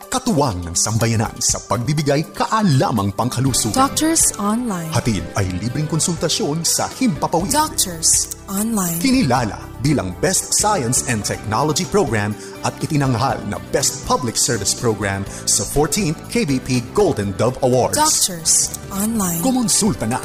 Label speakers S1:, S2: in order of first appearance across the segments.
S1: Katuwang ng sambayanan sa pagbibigay kaalamang pangkalusugan.
S2: Doctors Online.
S1: Hatid ay libreng konsultasyon sa Himpapawid.
S2: Doctors Online.
S1: Kinilala bilang Best Science and Technology Program at itinanghal na Best Public Service Program sa 14th KBP Golden Dove Awards.
S2: Doctors Online.
S1: Kumonsulta na.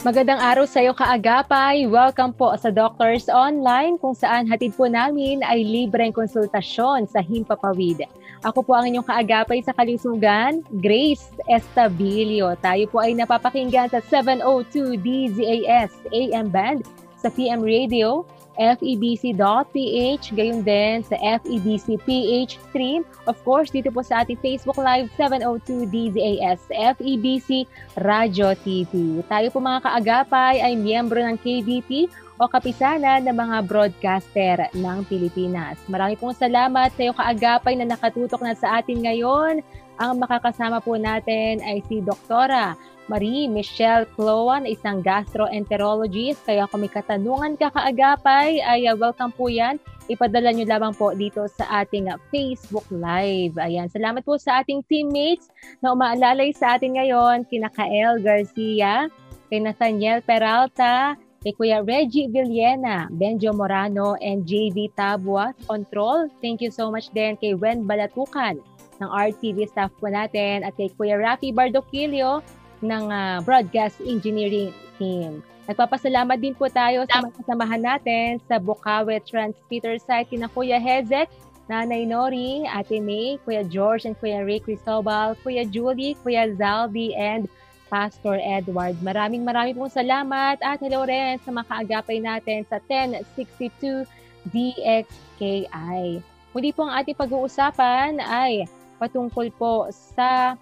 S3: Magandang araw sa iyo kaagapay. Welcome po sa Doctors Online kung saan hatid po namin ay libreng konsultasyon sa Himpapawid. Ako po ang inyong kaagapay sa kalusugan, Grace Estabilio. Tayo po ay napapakinggan sa 702 DZAS AM band sa PM Radio, FEBC.ph, gayon din sa FEBC PH stream. Of course, dito po sa ating Facebook Live, 702 DZAS, FEBC Radio TV. Tayo po mga kaagapay ay miyembro ng KBP o kapisanan ng mga broadcaster ng Pilipinas. Marami pong salamat sa iyo kaagapay na nakatutok na sa atin ngayon. Ang makakasama po natin ay si Doktora Marie Michelle Cloan, isang gastroenterologist. Kaya kung may katanungan ka kaagapay, ay welcome po yan. Ipadala nyo lamang po dito sa ating Facebook Live. Ayan, salamat po sa ating teammates na umaalalay sa atin ngayon. Kina Kael Garcia, kay Nathaniel Peralta, kay Kuya Reggie Villena, Benjo Morano, and JV Tabua Control. Thank you so much din kay Wen Balatukan ng RTV staff po natin at kay Kuya Rafi Bardoquillo ng Broadcast Engineering Team. Nagpapasalamat din po tayo sa mga kasamahan natin sa Bukawe Transmitter site kina Kuya Hezek, Nanay Nori, Ate May, Kuya George and Kuya Ray Cristobal, Kuya Julie, Kuya Zaldi, and Pastor Edward. Maraming pong salamat at hello rin sa mga kaagapay natin sa 1062 DXKI. Muli po ang ating pag-uusapan ay patungkol po sa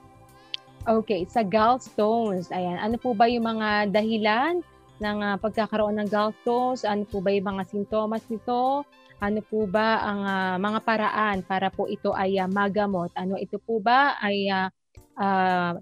S3: gallstones. Ayan, ano po ba yung mga dahilan ng pagkakaroon ng gallstones? Ano po ba yung mga sintomas nito? Ano po ba ang mga paraan para po ito ay magamot? Ano ito po ba ay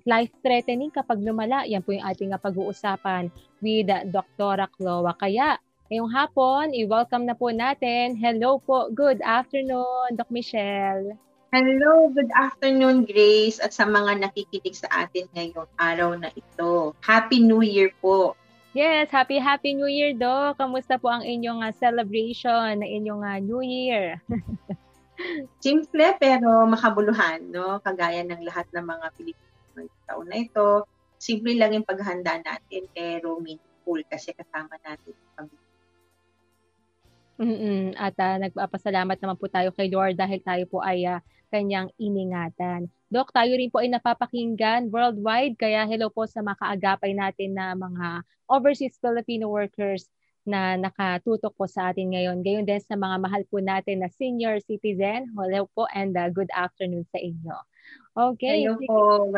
S3: life-threatening kapag lumala? Yan po yung ating pag-uusapan with Dr. Cloa. Kaya, ngayong hapon, i-welcome na po natin. Hello po, good afternoon, Doc Michelle.
S4: Hello, good afternoon, Grace, at sa mga nakikinig sa atin ngayong araw na ito. Happy New Year po!
S3: Yes, Happy New Year, Doc. Kamusta po ang inyong celebration na inyong New Year?
S4: Simple pero makabuluhan, no? Kagaya ng lahat ng mga Pilipino ng taon na ito. Simple lang yung paghahanda natin pero meaningful kasi kasama natin ang pamilya.
S3: At nagpapasalamat naman po tayo kay Lord dahil tayo po ay kanyang iningatan. Doc, tayo rin po ay napapakinggan worldwide, kaya hello po sa mga kaagapay natin na mga overseas Filipino workers na nakatutok po sa atin ngayon. Gayon din sa mga mahal po natin na senior citizen. Hello po and good afternoon sa inyo. Okay.
S4: Hello po.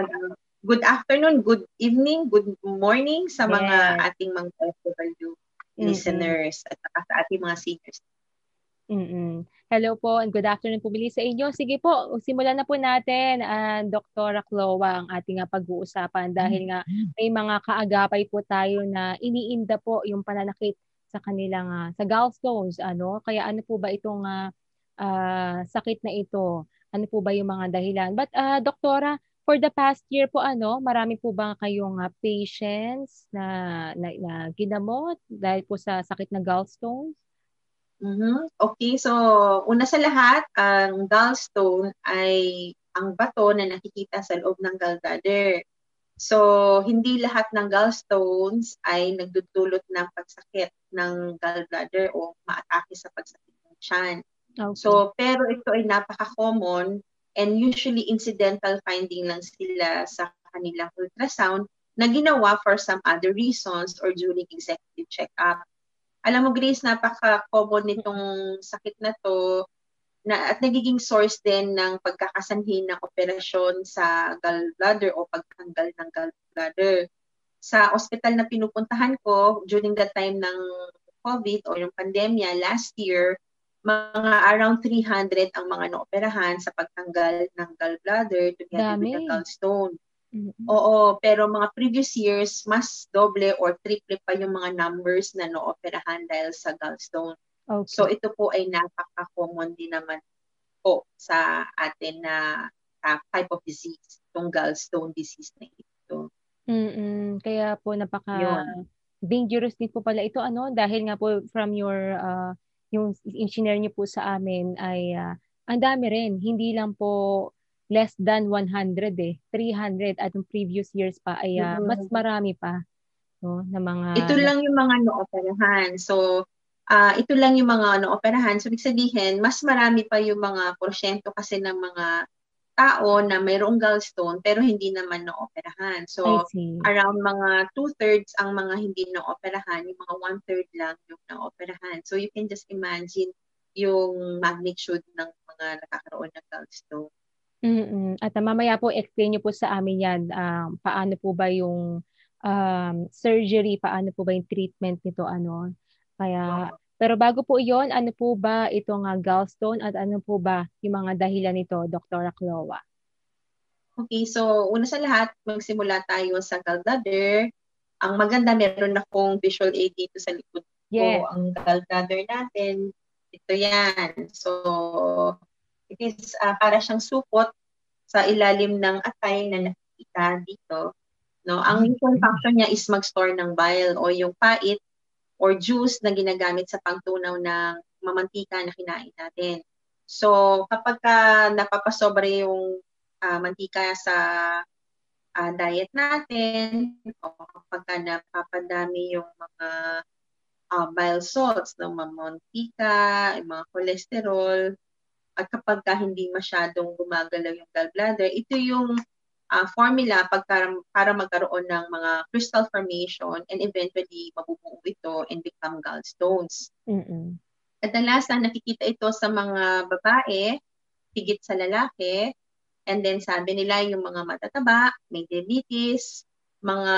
S4: Good afternoon, good evening, good morning sa mga ating mga FW listeners at sa ating mga seniors.
S3: Hello po and good afternoon po muli sa inyo. Sige po, simulan na po natin Dr. Cloa ang ating pag-uusapan dahil nga may mga kaagapay po tayo na iniinda po yung pananakit sa kanilang sa gallstones. Kaya ano po ba itong sakit na ito? Ano po ba yung mga dahilan? But Doktora, for the past year po marami po ba kayong patients na ginamot dahil po sa sakit na gallstones?
S4: Okay, so una sa lahat, ang gallstone ay ang bato na nakikita sa loob ng gallbladder. So, hindi lahat ng gallstones ay nagdudulot ng pagsakit ng gallbladder o maatake sa pagsakit ng tiyan. Okay. So, pero ito ay napaka-common and usually incidental finding lang sila sa kanilang ultrasound na ginawa for some other reasons or during executive check-up. Alam mo, Grace, napaka-common nitong sakit na to at nagiging source din ng pagkakasanhi ng operasyon sa gallbladder o pagtanggal ng gallbladder. Sa ospital na pinupuntahan ko during the time ng COVID o yung pandemya last year, mga around 300 ang mga naoperahan sa pagtanggal ng gallbladder together with the gallstone. Oo, pero mga previous years, mas doble or triple pa yung mga numbers na naoperahan dahil sa gallstone. So
S3: Okay.
S4: ito po ay napaka-common din naman po sa atin na type of disease, itong gallstone disease na ito.
S3: Kaya po napaka
S4: Yun.
S3: dangerous din po pala ito ano dahil nga po from your yung engineer niyo po sa amin ay ang dami rin hindi lang po less than 100 300 at yung previous years pa ay mas
S4: Mm.
S3: marami pa no na mga
S4: Ito lang yung mga nooperahan. So, ito lang yung mga nooperahan. So, ibig sabihin, mas marami pa yung mga porsyento kasi ng mga tao na mayroong gallstone pero hindi naman nooperahan.
S3: I
S4: So,
S3: see.
S4: around mga 2/3 ang mga hindi nooperahan, yung mga 1/3 lang yung naoperahan. So, you can just imagine yung magnitude ng mga nakakaroon ng gallstone.
S3: At mamaya po explain niyo po sa amin yan paano po ba yung surgery, paano po ba yung treatment nito ano. Kaya pero bago po iyon, ano po ba itong gallstone at ano po ba yung mga dahilan nito, Dr. Chloa?
S4: Okay, so una sa lahat, magsimula tayo sa gallbladder. Ang maganda, meron akong visual aid dito sa likod ko.
S3: Yes.
S4: Ang gallbladder natin, ito yan. So, it is para siyang supot sa ilalim ng atay na nakikita dito. No? Ang usual function niya is mag-store ng bile o yung pait or juice na ginagamit sa pangtunaw ng mamantika na kinain natin. So, kapag napapasobra yung mantika sa diet natin, o kapag napapadami yung mga bile salts ng mamantika, yung mga cholesterol, at kapag hindi masyadong gumagalaw yung gallbladder, ito yung formula para magkaroon ng mga crystal formation and eventually mabubuo ito and become gallstones. Kadalasan nakikita ito sa mga babae, higit sa lalaki, and then sabi nila yung mga matataba, may diabetes, mga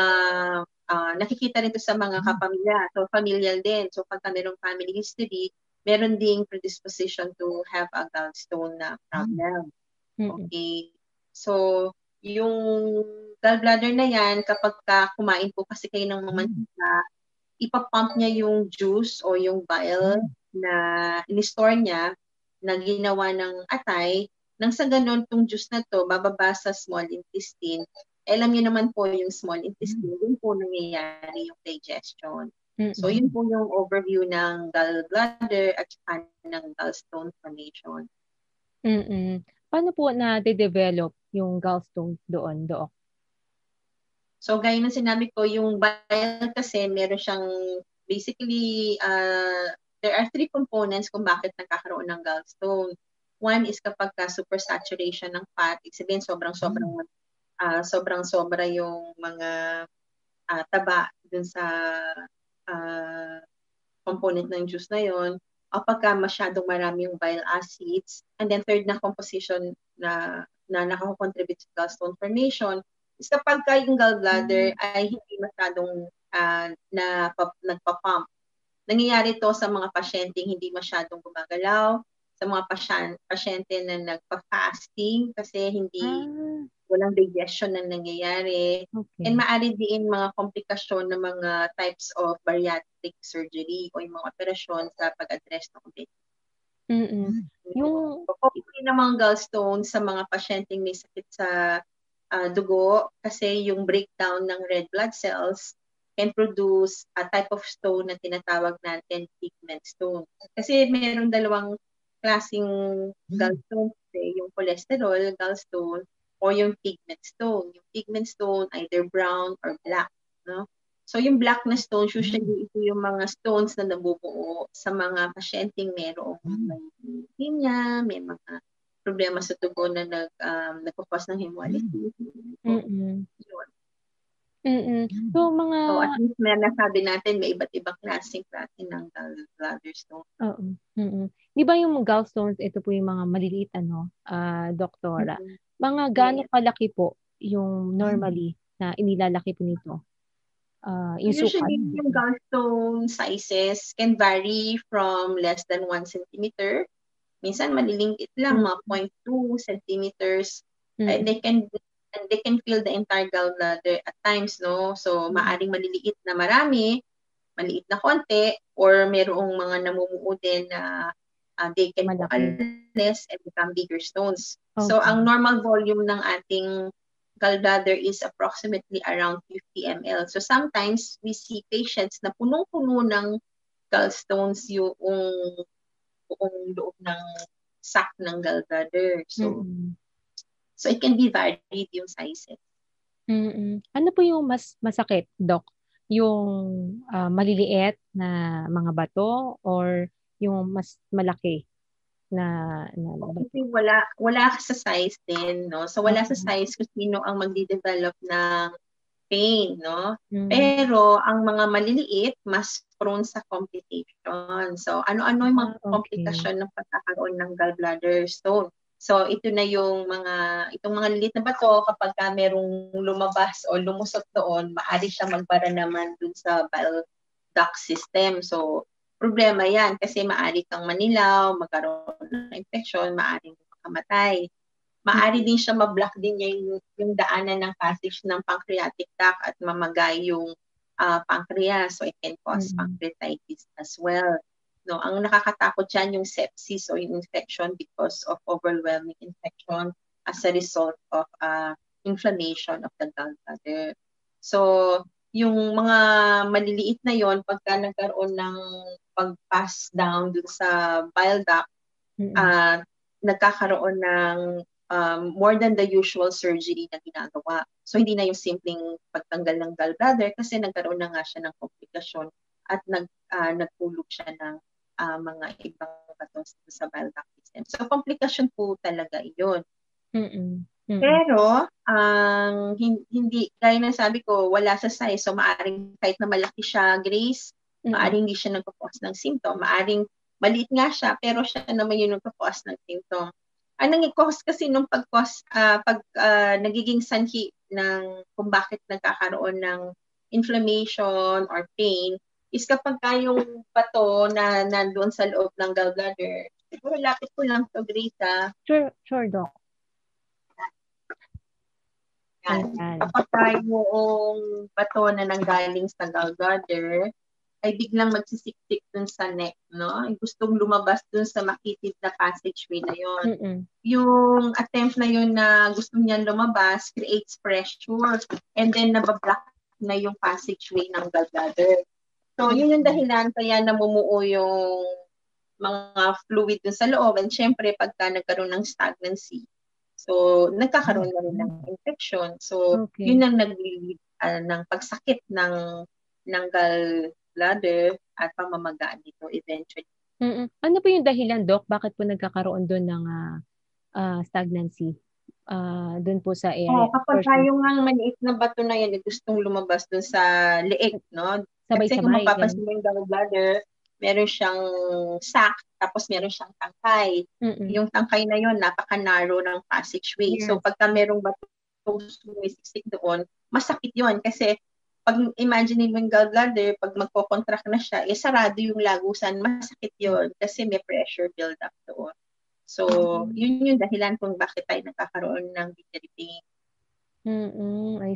S4: nakikita rin ito sa mga kapamilya. So familial din. So pagka mayroong family history, meron ding predisposition to have a gallstone na problem. Okay. So yung gallbladder na yan, kapag kumain po kasi kayo ng mamantika, ipapump niya yung juice o yung bile na in-store niya na ginawa ng atay. Nang sa ganun, tong juice na to, bababa sa small intestine. Alam niyo naman po yung small intestine, dun po nangyayari yung digestion. So yun po yung overview ng gallbladder at saka ng gallstone formation.
S3: Paano po na-develop yung gallstones doon, Doc?
S4: So, gaya ng sinabi ko, yung bile kasi meron siyang basically, there are 3 components kung bakit nagkakaroon ng gallstone. One is kapag supersaturation ng fat, ibig sabihin sobrang-sobra yung mga taba dun sa component ng juice na yon, o pagka masyadong marami yung bile acids. And then third na composition na nakaka-contribute sa gallstone formation is kapag yung gallbladder ay hindi masyadong nagpa-pump. Nangyayari to sa mga pasyenteng hindi masyadong gumagalaw, sa mga pasyente na nagpa-fasting kasi walang digestion na nangyayari.
S3: Okay.
S4: And maaari din mga komplikasyon ng mga types of bariatric surgery o yung mga operasyon sa pag-address ng obesity.
S3: Yung
S4: Pagpapuli ng mga gallstones sa mga pasyenteng may sakit sa dugo kasi yung breakdown ng red blood cells can produce a type of stone na tinatawag natin pigment stone. Kasi mayroong dalawang klaseng gallstone, yung cholesterol gallstone o yung pigment stone. Yung pigment stone either brown or black, no? So yung black na stone, usually ito yung mga stones na nabubuo sa mga pasyenteng mayroong leukemia, may mga problema sa tubo na nagpo-cause ng hemolysis.
S3: So mga
S4: at least may nasabi natin may iba't ibang klase ng gallbladder stone.
S3: Di ba yung gallstones, ito po yung mga maliliit doktora. Mga gaano kalaki po yung normally na inilalaki po nito?
S4: Usually yung gallstone sizes can vary from less than 1 centimeter. Minsan maliliit lang, mga 0.2 centimeters. They can fill the entire gallbladder at times, no? So maaring maliliit na marami maliit na konti or merong mga namumuo din na they can coalesce and become bigger stones.
S3: Okay.
S4: So, ang normal volume ng ating gallbladder is approximately around 50 ml. So, sometimes we see patients na punong-puno ng gallstones yung buong loob ng sac ng gallbladder. So, so it can be varied yung sizes.
S3: Ano po yung mas masakit, Doc? Yung maliliit na mga bato or yung mas malaki na bato?
S4: Kasi wala sa size din, no? So wala sa size kung sino ang magde-develop ng pain, no? Pero ang mga maliliit mas prone sa complication. So ano-ano yung mga komplikasyon ng pagkakaroon ng gallbladder stone? So ito na yung itong mga lilit na bato, kapag merong lumabas o lumusot doon, maaari siya magbara naman dun sa bile duct system. So problema yan kasi maaari kang manilaw, magkaroon ng infection, maaari makamatay. Maaari din siya ma-block din niya yung daanan ng passage ng pancreatic duct at mamagay yung pancreas. So it can cause pancreatitis as well. No, ang nakakatakot dyan yung sepsis o yung infection because of overwhelming infection as a result of inflammation of the gallbladder. So, yung mga maliliit na yon pagka nagkaroon ng pag-pass down dun sa bile duct, nagkakaroon ng more than the usual surgery na ginagawa. So, hindi na yung simpleng pagtanggal ng gallbladder kasi nagkaroon na nga siya ng komplikasyon at nagpulog siya ng mga ibang batos sa bile duct system. So, komplikasyon po talaga iyon. Pero, hindi, gaya na sabi ko, wala sa size. So, maaring kahit na malaki siya, Grace, maaring hindi siya nagpo-cause ng symptom. Maaring maliit nga siya, pero siya naman yung nagpo-cause ng symptom. Ang nag-cause kasi nung pag nagiging sanhi ng kung bakit nagkakaroon ng inflammation or pain, is kapag yung bato na nandoon sa loob ng gallbladder, siguro lapit ko lang to, Grace.
S3: Sure, Doc.
S4: Kapag yung bato na nanggaling sa gallbladder, ay biglang magsisiksik dun sa neck, no? Gustong lumabas dun sa makitid na passageway na yon. Yung attempt na yun na gusto niyan lumabas creates pressure and then nabablock na yung passageway ng gallbladder. So, yun yung dahilan kaya namumuo yung mga fluid dun sa loob. And syempre, pagka nagkaroon ng stagnancy, so, nagkakaroon na rin ng infection. So, yun ang nag-lead ng pagsakit ng gallbladder at pamamagaan nito eventually.
S3: Ano po yung dahilan, Doc? Bakit po nagkakaroon doon ng stagnancy? Doon po sa area.
S4: Kapag yung maliit na bato na yan, gustong lumabas doon sa leeg, no? Kasi kung mapapansin mo yung gallbladder, meron siyang sac, tapos meron siyang tangkay. Yung tangkay na yon napaka-narrow ng passageway. So, pagka merong bato sumisiksik doon, masakit yon kasi pag imagine mo yung gallbladder, pag magko-contract na siya, sarado yung lagusan, masakit yon kasi may pressure build up doon. So, yun yung dahilan kung bakit tayo nagkakaroon ng biliary pain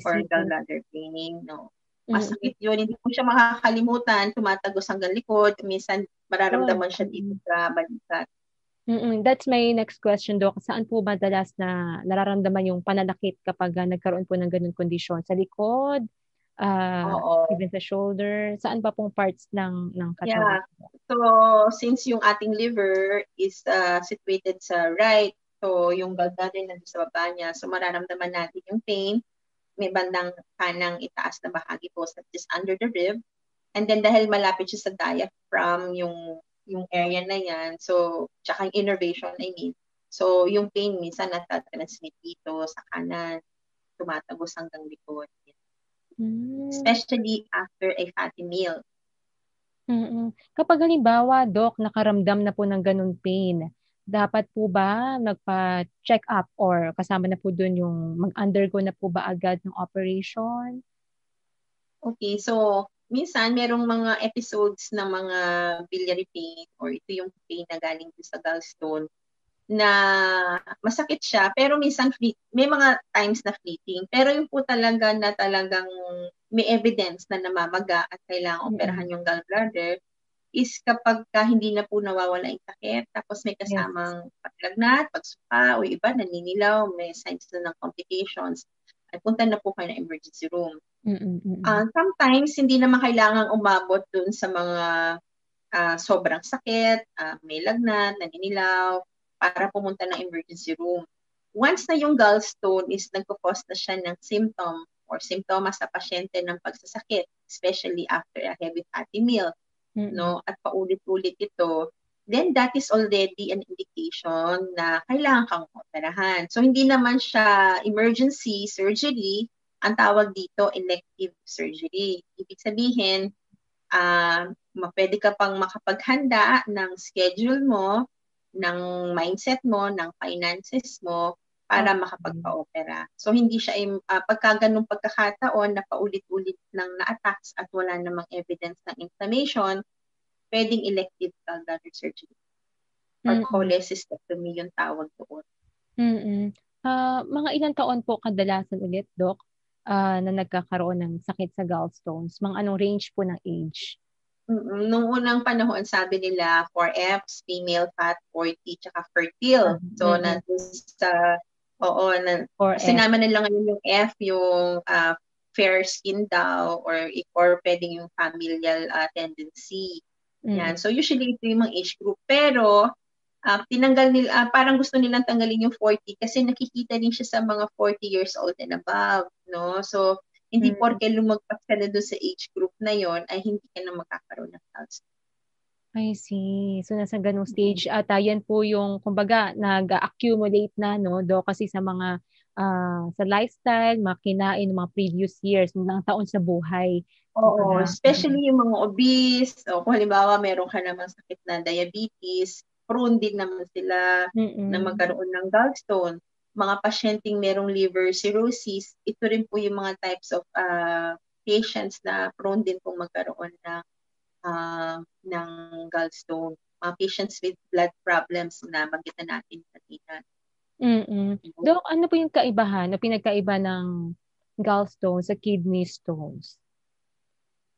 S4: or gallbladder pain, no? Masakit yun. Hindi mo siya makakalimutan. Tumatagos hanggang likod. Minsan, mararamdaman siya dito sa balikat.
S3: That's my next question, Doc. Saan po ba dalas na nararamdaman yung pananakit kapag nagkaroon po ng ganun kondisyon? Sa likod? Even sa shoulder? Saan pa pong parts ng katawan?
S4: So, since yung ating liver is situated sa right, so yung gallbladder nandun sa baba niya, so mararamdaman natin yung pain. May bandang kanang itaas na bahagi po just under the rib. And then dahil malapit siya sa diaphragm, yung area na yan, so, tsaka yung innervation, I mean. So, yung pain minsan natatransmit dito sa kanan, tumatagos hanggang likod. Especially after a fatty meal.
S3: Kapag halimbawa, Doc, nakaramdam na po ng ganun pain, dapat po ba nagpa-check up or kasama na po doon yung mag-undergo na po ba agad ng operation?
S4: Okay, so minsan merong mga episodes ng mga biliary pain or ito yung pain na galing sa gallstone na masakit siya pero minsan may mga times na fleeting. Pero yung po talaga na talagang may evidence na namamaga at kailangan operahan yung gallbladder is kapag hindi na po nawawala yung sakit, tapos may kasamang paglagnat, pagsuka, o iba naninilaw, may signs na ng complications, ay punta na po kayo ng emergency room. Sometimes, hindi naman kailangang umabot dun sa mga sobrang sakit, may lagnat, naninilaw, para pumunta ng emergency room. Once na yung gallstone is nagpo-cause na siya ng symptom or simptomas sa pasyente ng pagsasakit, especially after a heavy fatty meal, no, at paulit-ulit ito, then that is already an indication na kailangan kang operahan. So hindi naman siya emergency surgery, ang tawag dito elective surgery. Ibig sabihin, pwede ka pang makapaghanda ng schedule mo, ng mindset mo, ng finances mo, para makapagpa-opera. So hindi siya, pagka ganung pagkakataon na paulit-ulit ng na-attacks at wala namang evidence ng inflammation, pwedeng elective gallbladder surgery. Or cholecystectomy yung tawag doon.
S3: Mga ilang taon po kadalasan ulit, Doc, na nagkakaroon ng sakit sa gallstones? Mga anong range po ng age?
S4: Nung unang panahon, sabi nila 4Fs, female fat, 40, tsaka fertile. So, sinama nila ngayon yung F, yung fair skin daw, or pwedeng yung familial tendency. Yan. So, usually ito yung mga age group. Pero, tinanggal nila, parang gusto nilang tanggalin yung 40 kasi nakikita din siya sa mga 40 years old and above, no? So, hindi porke lumagpas ka na doon sa age group na yon ay hindi ka na magkakaroon ng gallstone.
S3: I see. So, nasa ganung stage. At yan po yung, kumbaga, nag-accumulate na, no? Do kasi sa mga, sa lifestyle, mga kinain ng mga previous years, ng taon sa buhay.
S4: Oo, especially yung mga obese, o kung halimbawa meron ka namang sakit na diabetes, prone din naman sila na magkaroon ng gallstone. Mga pasyenteng merong liver cirrhosis, ito rin po yung mga types of patients na prone din pong magkaroon ng gallstone. Mga patients with blood problems na magitan natin kanina.
S3: Doc, ano po yung kaibahan o pinagkaiba ng gallstone sa kidney stones?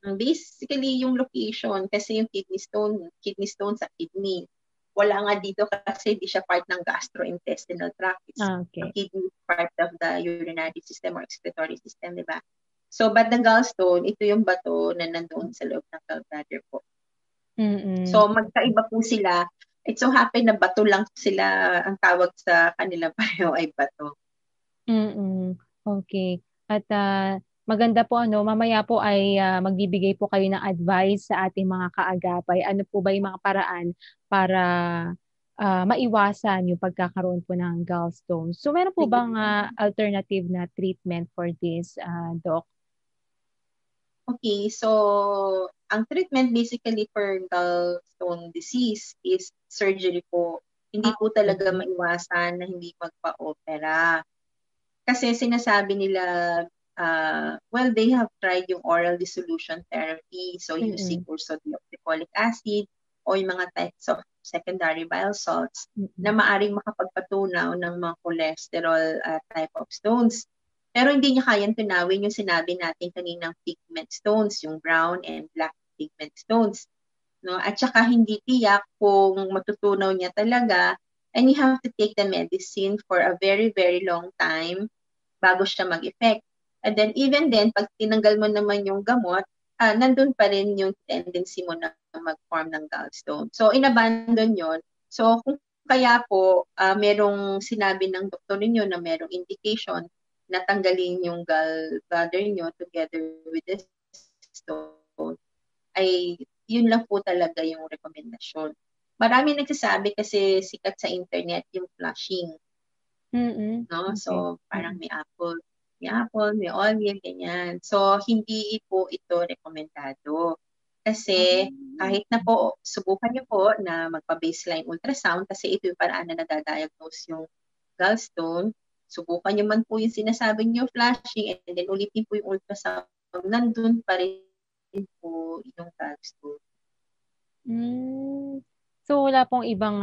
S4: Basically, yung location, kasi yung kidney stone sa kidney. Wala nga dito kasi di siya part ng gastrointestinal tract. Ang kidney is part of the urinary system or excretory system, di ba? So, but the gallstone, ito yung bato na nandoon sa loob ng gallbladder po. So, magkaiba po sila. It so happen na bato lang sila, ang tawag sa kanila pareho ay bato.
S3: Okay. At maganda po, mamaya po ay magbibigay po kayo ng advice sa ating mga kaagapay. Ano po ba yung mga paraan para maiwasan yung pagkakaroon po ng gallstones? So, meron po bang alternative na treatment for this, Doc?
S4: Okay, so ang treatment basically for gallstone disease is surgery po. Hindi po talaga maiwasan na hindi magpa-opera. Kasi sinasabi nila, they have tried yung oral dissolution therapy, so using ursodeoxycholic acid o yung mga types of secondary bile salts na maaring makapagpatunaw ng mga cholesterol type of stones. Pero hindi niya kayang tunawin yung sinabi natin kaninang pigment stones, yung brown and black pigment stones. No? At saka hindi tiyak kung matutunaw niya talaga, and you have to take the medicine for a very, very long time bago siya mag-effect. And then even then, pag tinanggal mo naman yung gamot, nandun pa rin yung tendency mo na mag-form ng gallstone. So, inabandon yon. So, kung kaya po, merong sinabi ng doktor ninyo na merong indication na tanggalin yung gallbladder nyo together with the stone, ay yun lang po talaga yung rekomendasyon. Marami nagsasabi kasi sikat sa internet yung flushing. No? Okay. So, parang may apple, may olive, ganyan. So, hindi po ito rekomendado. Kasi kahit na po, subukan niyo po na magpa-baseline ultrasound kasi ito yung paraan na nadadiagnose yung gallstone. Subukan niyo man po yung sinasabi niyo flashing and then ulitin po yung ultrasound. Nandun pa rin po yung gallstone.
S3: So, wala pong ibang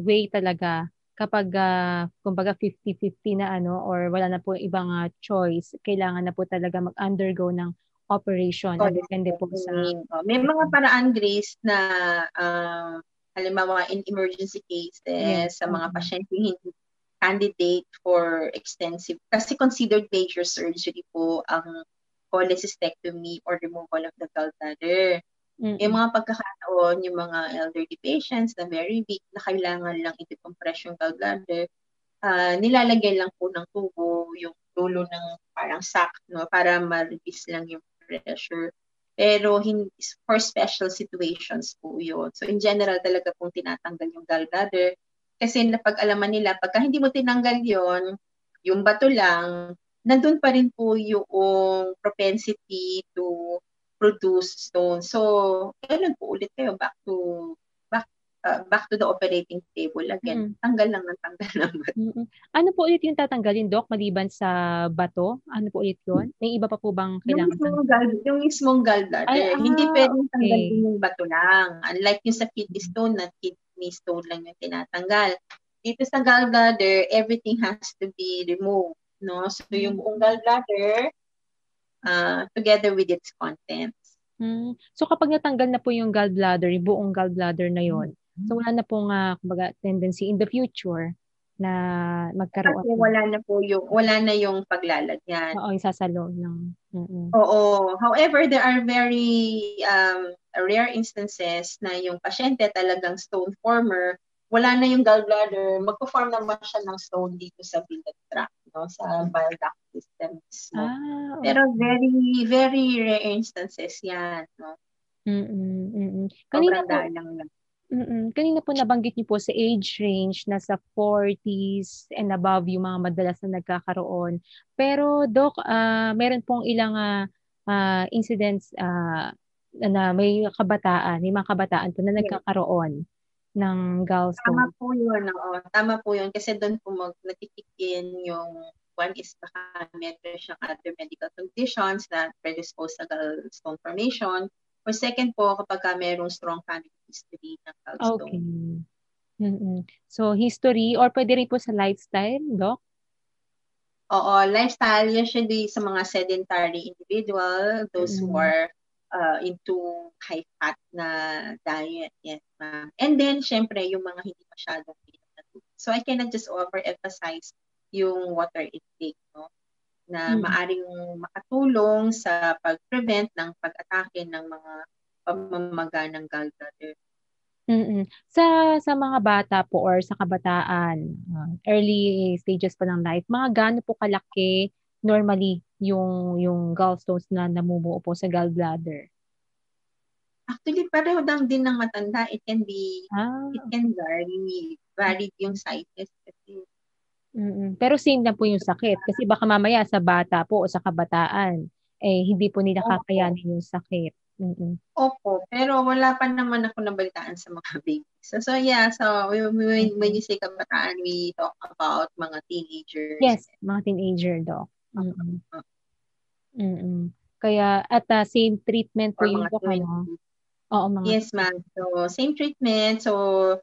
S3: way talaga kapag kumbaga 50-50 na or wala na po ibang choice, kailangan na po talaga mag-undergo ng operation at depende po sa
S4: May mga paraan, Grace, na halimbawa in emergency cases sa mga pasyenteng hindi candidate for extensive, kasi considered major surgery po ang cholecystectomy or removal of the gallbladder. Yung mga pagkakataon, yung mga elderly patients na very weak na kailangan lang i-decompress yung gallbladder, nilalagyan lang po ng tubo yung dulo ng parang sac, no, para ma-release lang yung pressure. Pero for special situations po yun. So in general talaga pong tinatanggal yung gallbladder kasi napag-alaman nila pagka hindi mo tinanggal yon, yung bato lang, nandun pa rin po yung propensity to produce stones. So, kailan po ulit kayo back to the operating table again. Tanggal lang ng tanggal ng bato.
S3: Ano po ulit yung tatanggalin, Doc, maliban sa bato? Ano po ulit yun? May iba pa po bang kailangan tanggalin?
S4: Yung mismong gallbladder. Hindi pwedeng tanggalin yung bato lang. Unlike yung sa kidney stone, na kidney stone lang yung tinatanggal. Dito sa gallbladder, everything has to be removed. No? So yung buong gallbladder, together with its contents.
S3: So kapag natanggal na po yung gallbladder, yung buong gallbladder na yon, so wala na pong kumbaga tendency in the future na magkaroon.
S4: Kasi wala na yung paglalagyan.
S3: Oo, yung sasalo ng.
S4: Oo. However, there are very rare instances na yung pasyente talagang stone former, wala na yung gallbladder, magpo-form naman siya ng stone dito sa billet tract, no, sa bile duct system mismo.
S3: Okay.
S4: Pero very, very rare instances yan, no? Sobrang dalang lang.
S3: Kanina po nabanggit niyo po sa age range, nasa 40s and above yung mga madalas na nagkakaroon. Pero Doc, meron pong ilang incidents na may mga kabataan po na nagkakaroon ng gallstone.
S4: Tama po yun. Kasi doon po natitik in yung one is baka meron siyang other medical conditions that predispose sa gallstone formation. Or second po, kapag merong strong family history ng gallstone.
S3: Okay. So, history or pwede rin po sa lifestyle, Doc?
S4: Oo, lifestyle, usually sa mga sedentary individual, those who are into high-fat na diet. Yes, ma'am. And then, syempre, yung mga hindi masyadong inom na tubig. So, I cannot just overemphasize yung water intake, no? Na maaring makatulong sa pag-prevent ng pag-atake ng mga pamamaga ng gallbladder.
S3: Sa mga bata po or sa kabataan, early stages pa ng life, mga gaano po kalaki normally yung gallstones na namumuo po sa gallbladder?
S4: Actually, pareho lang din ng matanda. It can vary yung sizes kasi.
S3: Pero same na po yung sakit. Kasi baka mamaya sa bata po o sa kabataan, hindi po nila kakayanin yung sakit.
S4: Opo, pero wala pa naman ako nabalitaan sa mga babies. So when you say kabataan, we talk about mga teenagers.
S3: Yes, mga teenager, Doc. Kaya at same treatment po yung Doc, ano? Oo,
S4: Yes, ma'am. So same treatment. So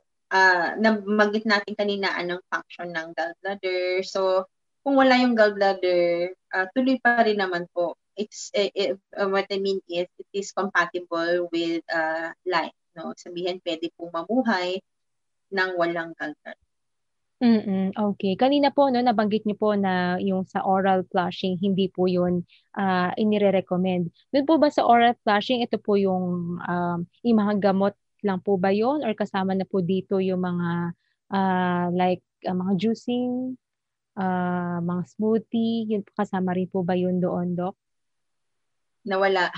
S4: nabanggit natin kanina anong function ng gallbladder. So, kung wala yung gallbladder, tuloy pa rin naman po. What I mean is, it is compatible with life. No? Sabihin, pwede pong mamuhay nang walang gallbladder.
S3: Okay. Kanina po, no, nabanggit niyo po na yung sa oral flushing, hindi po yun inire-recommend. Doon po ba sa oral flushing, ito po yung mga gamot lang po ba yun or kasama na po dito yung mga like mga juicing, mga smoothie, yun kasama rin po ba yun doon, Doc?
S4: Nawala.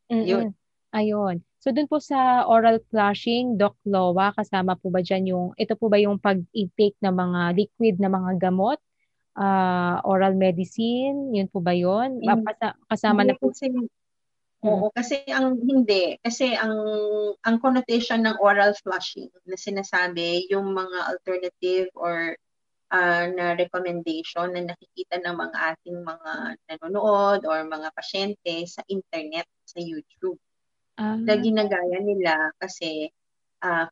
S4: Yun.
S3: Ayun. So dun po sa oral flushing, Doc Loa, kasama po ba dyan ito po ba yung pag-intake ng mga liquid na mga gamot, oral medicine, yun po ba yun? Kasama na po.
S4: Oo, kasi ang connotation ng oral flushing na sinasabi, yung mga alternative or na recommendation na nakikita ng mga ating mga nanonood or mga pasyente sa internet, sa YouTube. Na ginagaya nila kasi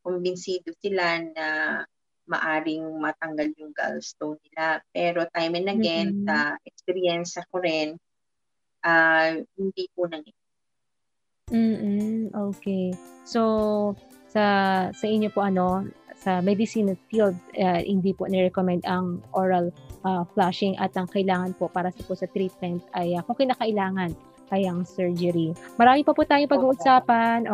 S4: kumbinsido sila na maaring matanggal yung gallstone nila. Pero time and again, sa experience ko rin, hindi po nangyayari.
S3: Okay. So, sa inyo po sa medicine field, hindi po ni-recommend ang oral flushing at ang kailangan po para sa treatment ay kung kinakailangan ay ang surgery. Marami pa po tayong pag-uusapan.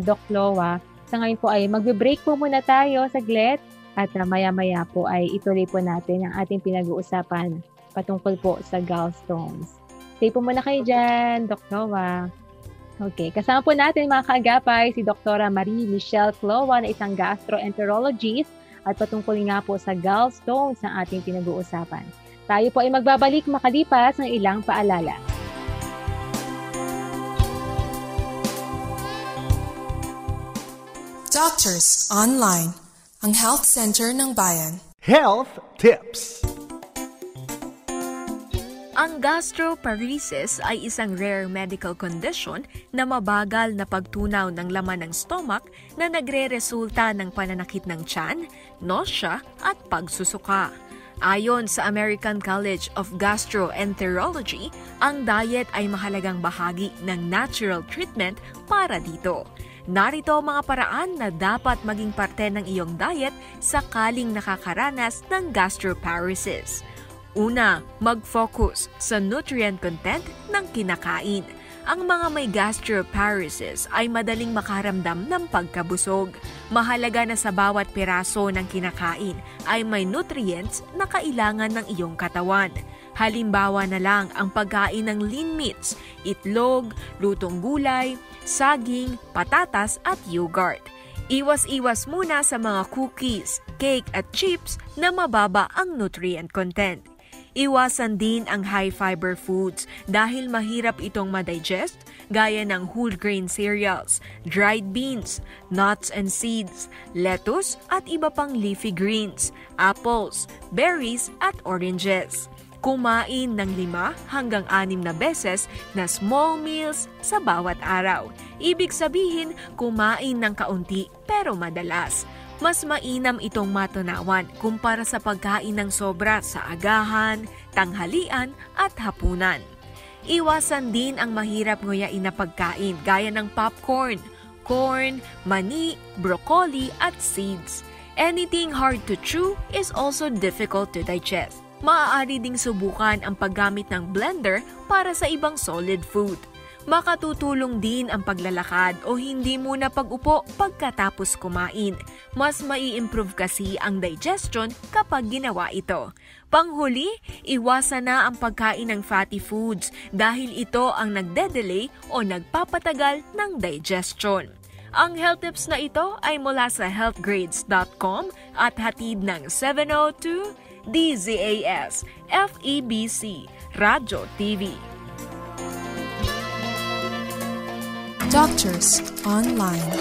S3: Doc Loa. Sa ngayon po ay magbe-break po muna tayo saglit at maya-maya po ay ituloy po natin ang ating pinag-uusapan patungkol po sa gallstones. Stay po muna kayo dyan, Doc Loa. Okay, kasama po natin mga kaagapay si Dr. Marie Michelle Cloa na isang gastroenterologist at patungkol nga po sa gallstones ang ating pinag-uusapan. Tayo po ay magbabalik makalipas ng ilang paalala.
S2: Doctors Online, ang health center ng bayan.
S1: Health Tips.
S5: Ang gastroparesis ay isang rare medical condition na mabagal na pagtunaw ng laman ng stomach na nagre-resulta ng pananakit ng tiyan, nausea at pagsusuka. Ayon sa American College of Gastroenterology, ang diet ay mahalagang bahagi ng natural treatment para dito. Narito ang mga paraan na dapat maging parte ng iyong diet sakaling nakakaranas ng gastroparesis. Una, mag-focus sa nutrient content ng kinakain. Ang mga may gastroparesis ay madaling makaramdam ng pagkabusog. Mahalaga na sa bawat piraso ng kinakain ay may nutrients na kailangan ng iyong katawan. Halimbawa na lang ang pagkain ng lean meats, itlog, lutong gulay, saging, patatas at yogurt. Iwas-iwas muna sa mga cookies, cake at chips na mababa ang nutrient content. Iwasan din ang high-fiber foods dahil mahirap itong madigest gaya ng whole grain cereals, dried beans, nuts and seeds, lettuce at iba pang leafy greens, apples, berries at oranges. Kumain ng 5 hanggang 6 na beses na small meals sa bawat araw. Ibig sabihin, kumain ng kaunti pero madalas. Mas mainam itong matunawan kumpara sa pagkain ng sobra sa agahan, tanghalian at hapunan. Iwasan din ang mahirap nguyain na pagkain gaya ng popcorn, corn, mani, broccoli at seeds. Anything hard to chew is also difficult to digest. Maaari ding subukan ang paggamit ng blender para sa ibang solid food. Makatutulong din ang paglalakad o hindi muna pag-upo pagkatapos kumain. Mas mai-improve kasi ang digestion kapag ginawa ito. Panghuli, iwasan na ang pagkain ng fatty foods dahil ito ang nagde-delay o nagpapatagal ng digestion. Ang health tips na ito ay mula sa healthgrades.com at hatid ng 702 DZAS, FEBC, Radyo TV.
S2: Doctors Online.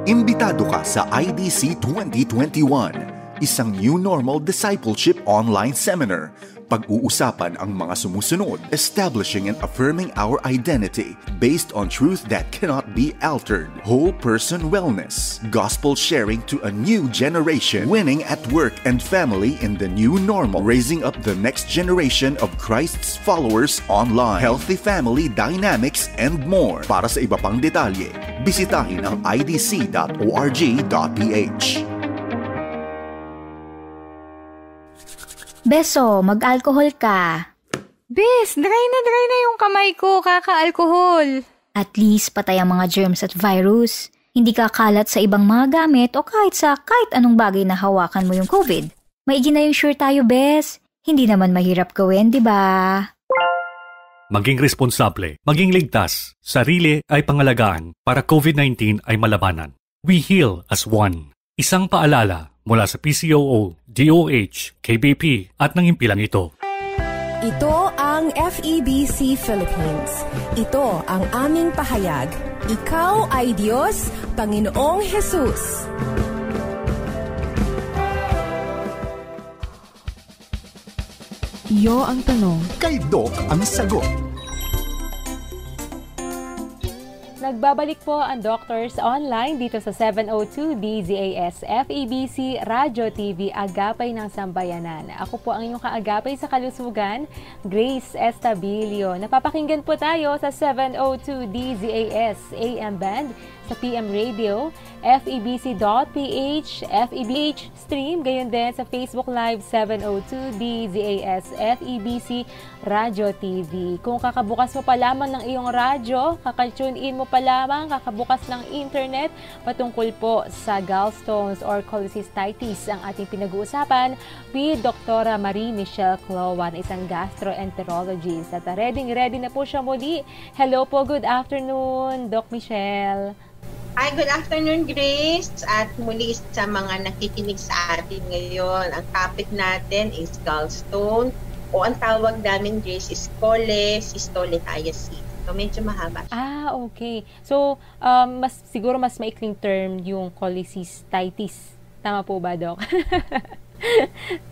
S1: Imbitado ka sa IDC 2021, isang New Normal Discipleship Online Seminar. Pag-uusapan ang mga sumusunod, establishing and affirming our identity based on truth that cannot be altered, whole person wellness, gospel sharing to a new generation, winning at work and family in the new normal, raising up the next generation of Christ's followers online, healthy family dynamics, and more. Para sa iba pang detalye, bisitahin ang idc.org.ph.
S6: Beso, mag-alcohol ka.
S7: Bes, dry na yung kamay ko, kaka-alcohol.
S6: At least patay ang mga germs at virus. Hindi kakalat sa ibang mga gamit o kahit anong bagay na hawakan mo yung COVID. Maigi na yung sure tayo, Bes. Hindi naman mahirap gawin, di ba?
S8: Maging responsable, maging ligtas, sarili ay pangalagaan para COVID-19 ay malabanan. We heal as one. Isang paalala mula sa PCOO, DOH, KBP at ng himpilang ito.
S9: Ito ang FEBC Philippines. Ito ang aming pahayag. Ikaw ay Diyos, Panginoong Jesus.
S2: Iyo ang tanong.
S1: Kay Doc ang sagot.
S3: Nagbabalik po ang Doctors Online dito sa 702 DZAS FEBC Radio TV, Agapay ng Sambayanan. Ako po ang inyong kaagapay sa kalusugan, Grace Estabilio. Napapakinggan po tayo sa 702 DZAS AM Band, sa PM Radio, febc.ph, FEBC Stream, gayon din sa Facebook Live 702 DZAS FEBC Radio TV. Kung kakabukas mo pa lamang ng iyong radyo, kakatune in mo pa lamang, kakabukas ng internet, patungkol po sa gallstones or cholecystitis ang ating pinag-uusapan with Dr. Marie Michelle Clowan, isang gastroenterologist. At ready na po siya muli. Hello po, good afternoon, Doc Michelle.
S4: Hi, good afternoon, Grace. At muli sa mga nakikinig sa atin ngayon, ang topic natin is gallstone o ang tawag namin, Grace, is cholecystolithiasis. So, medyo mahaba.
S3: Okay. So, siguro mas maikling term yung cholecystitis. Tama po ba, Doc?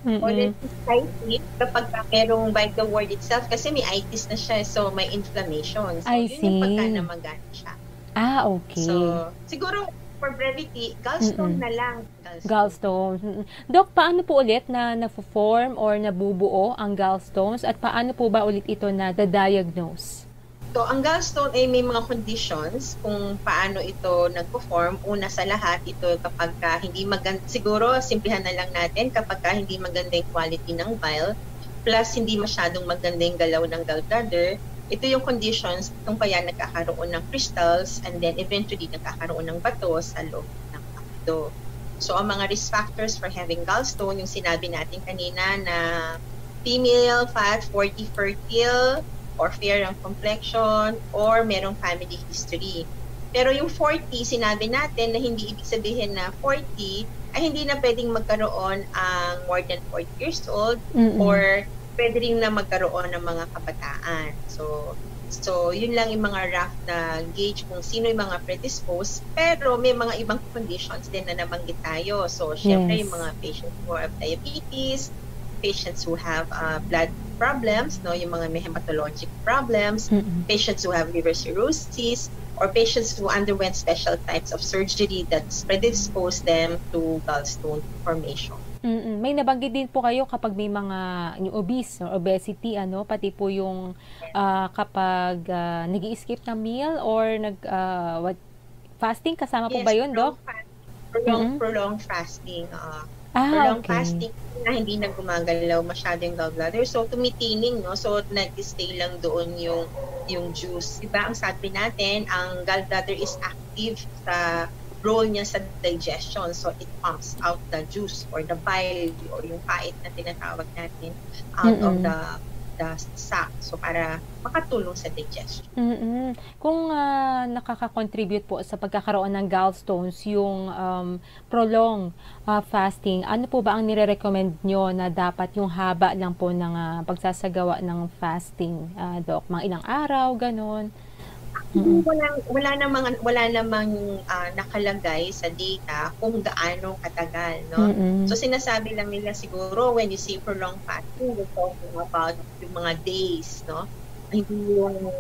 S4: Cholecystitis, kapag merong by the word itself, kasi may itis na siya, so may inflammation. So,
S3: I
S4: yun
S3: see.
S4: yung pagka-namagan siya.
S3: Okay.
S4: So, siguro, for brevity, gallstone na lang.
S3: Gallstone. Doc, paano po ulit na na-form or nabubuo ang gallstones at paano po ba ulit ito na da-diagnose?
S4: So, ang gallstone ay may mga conditions kung paano ito nagpo-form. Una sa lahat, ito kapag hindi maganda, siguro simplihan na lang natin, kapag hindi maganda yung quality ng bile, plus hindi masyadong maganda yung galaw ng gallbladder, ito yung conditions kung kaya nagkakaroon ng crystals and then eventually nagkakaroon ng bato sa loob ng abdo. So, ang mga risk factors for having gallstone, yung sinabi natin kanina na female, fat, 40, fertile, or fair ang complexion, or merong family history. Pero yung 40, sinabi natin na hindi ibig sabihin na 40 ay hindi na pwedeng magkaroon ang more than 40 years old or pwede rin na magkaroon ng mga kabataan. So yun lang yung mga rough na gauge kung sino yung mga predisposed. Pero may mga ibang conditions din na nabanggit tayo. So, syempre yung mga patients who have diabetes, patients who have blood problems, no, yung mga may hematologic problems, patients who have liver cirrhosis, or patients who underwent special types of surgery that's predisposed them to gallstone formation.
S3: May nabanggit din po kayo kapag may mga yung obese or obesity, pati po yung kapag nag-i-skip ng meal or fasting, kasama po ba yun, Doc?
S4: Prolonged fasting. Prolonged fasting na hindi na gumagalaw masyado yung gallbladder. So, tumitining, no? So, nag-stay lang doon yung juice. Diba? Ang sabi natin, ang gallbladder is active sa role niya sa digestion. So, it pumps out the juice or the bile or yung pait na tinatawag natin out of the sac. So, para makatulong sa digestion.
S3: Kung nakaka-contribute po sa pagkakaroon ng gallstones, yung prolonged fasting, ano po ba ang nire-recommend nyo na dapat yung haba lang po ng pagsasagawa ng fasting, Doc? Mga ilang araw, ganon?
S4: Wala namang nakalagay sa data kung gaano katagal, no? So sinasabi lang nila siguro when you say prolonged fasting, we're talking about yung mga days, no? Hindi yung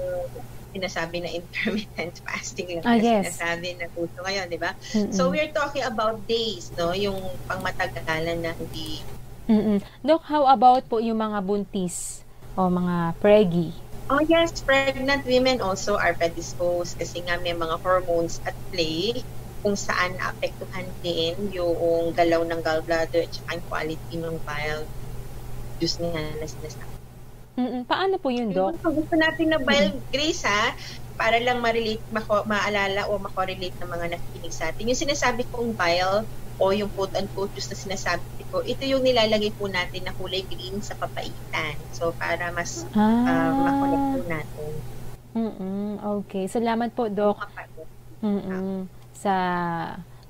S4: sinasabi na intermittent fasting lang sinasabi na uso ngayon, di ba? So we're talking about days, no? Yung pangmatagalan na hindi.
S3: Doc, how about po yung mga buntis o mga preggy?
S4: Oh yes, pregnant women also are predisposed kasi nga may mga hormones at play kung saan naapektuhan din yung galaw ng gallbladder at saka yung quality ng bile juice nga na sinasabi.
S3: Paano po yun, Doc?
S4: Gusto natin na bile, Grace, para lang maalala o makorelate ng mga nakikinig sa atin. Yung sinasabi kong bile o yung quote-unquote juice na sinasabi ko, ito yung nilalagay po natin na kulay green sa papaitan. So, para mas makonect po natin.
S3: Okay. Salamat po, Doc. Sa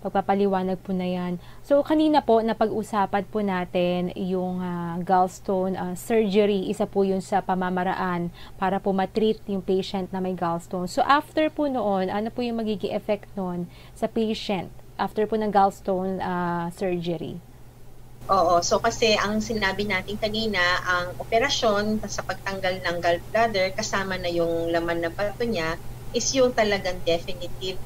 S3: pagpapaliwanag po na yan. So, kanina po, napag-usapan po natin yung gallstone surgery. Isa po yun sa pamamaraan para po matreat yung patient na may gallstone. So, after po noon, ano po yung magiging effect noon sa patient after po ng gallstone surgery?
S4: Oo, so kasi ang sinabi natin kanina, ang operasyon sa pagtanggal ng gallbladder, kasama na yung laman na bato niya, is yung talagang definitive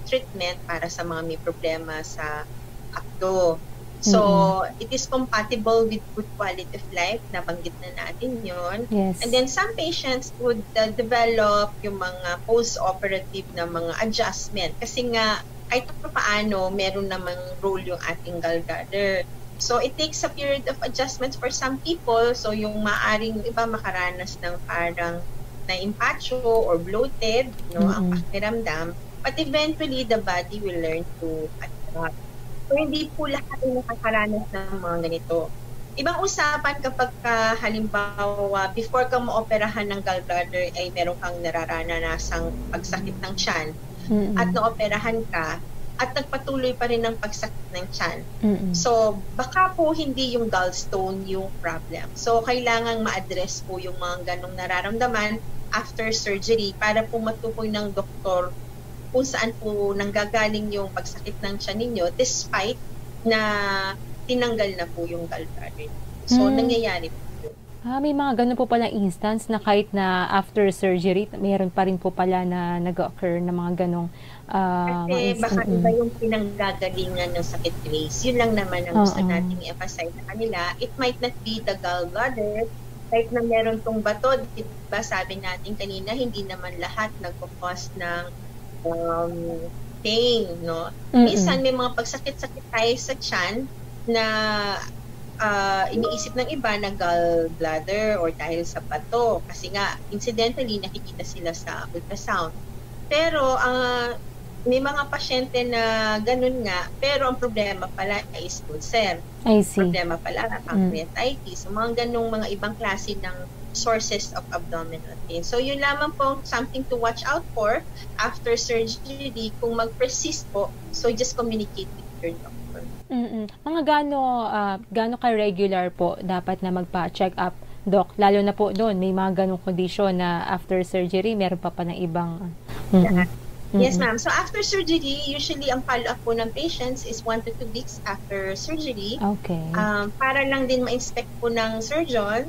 S4: treatment para sa mga may problema sa apdo. So, it is compatible with good quality of life, nabanggit na natin yun.
S3: Yes.
S4: And then some patients would develop yung mga post-operative na mga adjustment. Kasi nga, kahit paano, meron namang role yung ating gallbladder. So, it takes a period of adjustment for some people. So, yung maaring iba makaranas ng parang na-impacho or bloated, ang pakiramdam. But eventually, the body will learn to adapt. So, hindi po lahat ay nakakaranas ng mga ganito. Ibang usapan kapag halimbawa, before ka maoperahan ng gallbladder ay meron kang nararanasang pagsakit ng tiyan at naoperahan ka at nagpatuloy pa rin ng pagsakit ng tiyan. So, baka po hindi yung gallstone yung problem. So, kailangan ma-address po yung mga ganong nararamdaman after surgery para po matukoy ng doktor kung saan po nanggagaling yung pagsakit ng tiyan ninyo despite na tinanggal na po yung gallbladder. So, nangyayari po yun.
S3: May mga ganun po pala instance na kahit na after surgery, mayroon pa rin po pala na nag-occur na mga ganong
S4: kasi baka iba yung pinanggagalingan ng sakit, Grace. Yun lang naman ang gusto nating i-emphasize sa kanila. It might not be the gallbladder, kahit na meron tong bato, diba sabi natin kanina, hindi naman lahat nagpo-cause ng pain, no? Minsan may mga pagsakit-sakit tayo sa tiyan na iniisip ng iba na gallbladder or dahil sa bato. Kasi nga, incidentally, nakikita sila sa ultrasound. Pero, may mga pasyente na ganun nga, pero ang problema pala is ulcer.
S3: I see.
S4: Problema pala na pancreatitis. So, mga ganung mga ibang klase ng sources of abdominal pain. So, yun lamang po something to watch out for after surgery. Kung mag-persist po, so just communicate with your doctor.
S3: Mga gaano ka-regular po dapat na magpa-check up, Doc? Lalo na po doon, may mga ganong kondisyon na after surgery, meron pa ng ibang...
S4: Yes, ma'am. So, after surgery, usually ang follow-up po ng patients is 1 to 2 weeks after surgery.
S3: Okay.
S4: Para lang din ma-inspect po ng surgeon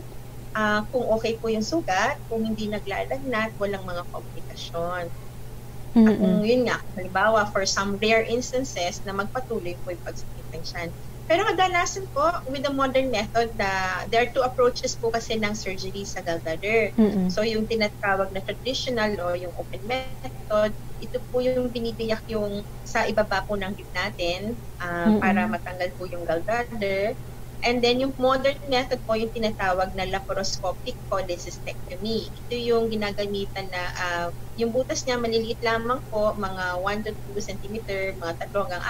S4: kung okay po yung sugat, kung hindi naglalagnat, walang mga komplikasyon. At kung yun nga, halimbawa, for some rare instances na magpatuloy po yung pagsakit ng tiyan. Pero kadalasan po, with the modern method, there are 2 approaches po kasi ng surgery sa gallbladder. So, yung tinatawag na traditional o yung open method, ito po yung binibiyak yung sa ibaba po ng hip natin para matanggal po yung gallbladder. And then, yung modern method po, yung tinatawag na laparoscopic cholecystectomy. Ito yung ginagamitan na, yung butas niya maliliit lamang po, mga 1 to 2 cm, mga 3 hanggang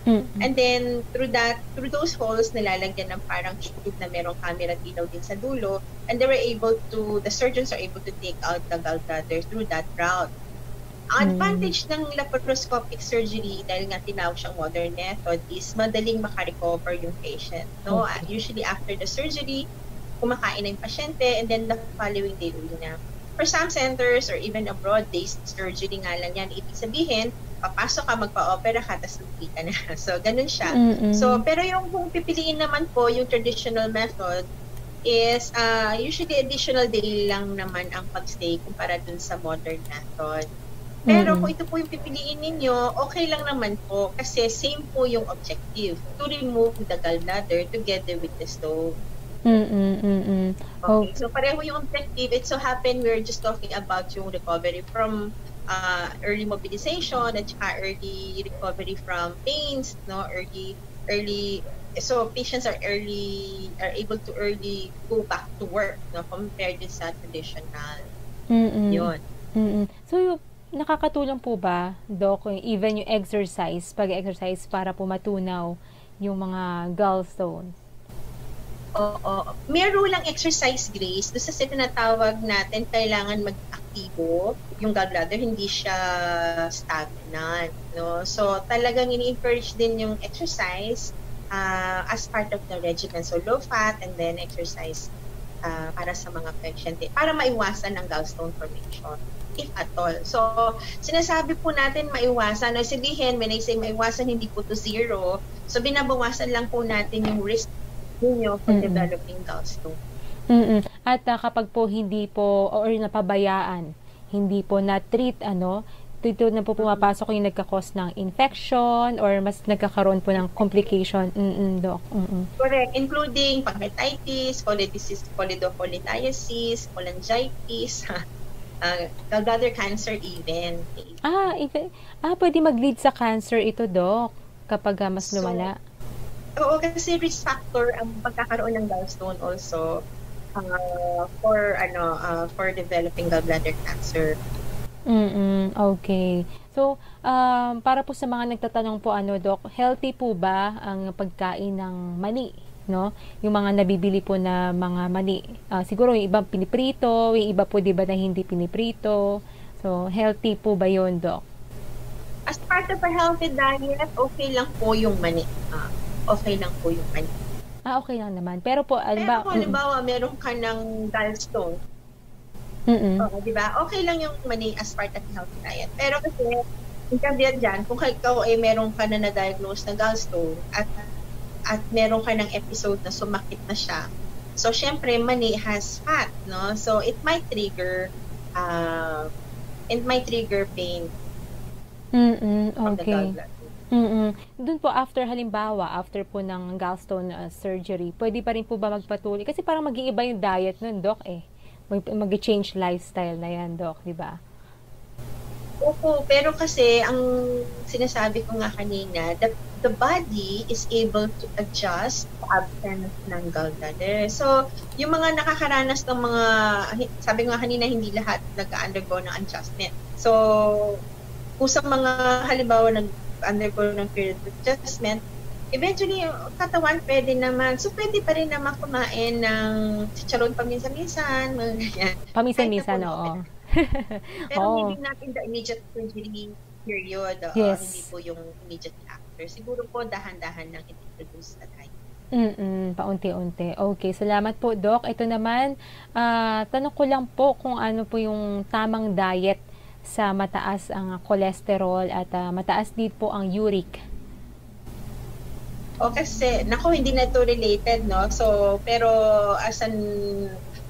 S4: 4. And then, through those holes, nilalagyan ng parang tube na merong camera dinaw din sa dulo. And the surgeons are able to take out the gallbladder through that route. Ang advantage ng laparoscopic surgery, dahil nga tinawag siyang modern method, is madaling makarecover yung patient. No? Usually after the surgery, kumakain na yung pasyente, and then the following day uwi na. For some centers or even abroad, day surgery nga lang yan. Ibig sabihin, papasok ka, magpa-opera ka, tapos uwi ka na. So, ganun siya. So, pero yung kung pipiliin naman po, yung traditional method, is usually additional day lang naman ang pagstay kumpara dun sa modern method. Pero kung ito po yung pipiliin ninyo, okay lang naman po kasi same po yung objective, to remove the gallbladder together with the stone. Okay, so pareho yung objective. It so happen we're just talking about yung recovery from early mobilization at saka early recovery from pains, no? Early so patients are able to early go back to work, no, compared to sa traditional. Yun.
S3: So nakakatulong po ba, Doc, even yung pag-exercise para po matunaw yung mga gallstones?
S4: Oo. Meron lang exercise, Grace. Doon sa tinatawag natin, kailangan mag-aktibo. Yung gallbladder, hindi siya stagnant. No? So, talagang ini-encourage din yung exercise as part of the regimen. So, low fat and then exercise para sa mga pasyente. Para maiwasan ang gallstone formation, if at all. So, sinasabi po natin maiwasan. Sabihin, when I say maiwasan, hindi po to zero. So, binabawasan lang po natin yung risk ninyo for developing gallstone.
S3: At kapag po hindi po, or napabayaan, hindi po na-treat, dito na po pumapasok yung nagka-cause ng infection or mas nagkakaroon po ng complication, Doc.
S4: Correct, including pancreatitis, cholelithiasis, cholangitis, gallbladder cancer even.
S3: Pwede mag-lead sa cancer ito, Doc, kapag mas lumala.
S4: Oo, kasi risk factor ang pagkakaroon ng gallstone also for developing gallbladder cancer.
S3: Okay. So, para po sa mga nagtatanong po, Doc, healthy po ba ang pagkain ng mani? No? Yung mga nabibili po na mga mani. Siguro yung ibang piniprito, yung iba po 'di ba na hindi piniprito. So, healthy po ba 'yon, Doc?
S4: As part of a healthy diet, okay lang po yung mani. Okay lang po yung mani.
S3: Okay lang naman. Pero po,
S4: halimbawa, meron ka ng gallstone. Di ba? Okay lang yung mani as part of healthy diet. Pero kasi, yung caveat dyan, kung ikaw ay meron ka na na-diagnose na gallstone at meron ka ng episode na sumakit na siya, so syempre mani has fat, no? So it might trigger pain.
S3: Okay. Doon po after po ng gallstone surgery, pwede pa rin po ba magpatuloy? Kasi parang mag-iiba yung diet nun, Doc, mag-change lifestyle na yan, Doc, di ba?
S4: Opo, pero kasi ang sinasabi ko nga kanina, the body is able to adjust to absence ng gallbladder. So, yung mga nakakaranas ng mga, sabi nga kanina, hindi lahat nag-undergo ng adjustment. So, kung sa mga halimbawa nag-undergo ng period adjustment, eventually, katawan pwede naman. So, pwede pa rin naman kumain ng chicharon paminsan-minsan, mga ganyan.
S3: Paminsan-minsan, oo.
S4: Pero hindi natin the immediate surgery period.
S3: Yes.
S4: Hindi po yung immediate after. Siguro po, dahan-dahan lang i-introduce na tayo.
S3: Paunti-unti. Okay, salamat po, Doc. Ito naman, tanong ko lang po kung ano po yung tamang diet sa mataas ang cholesterol at mataas din po ang uric.
S4: Kasi, hindi na ito related, no? So, pero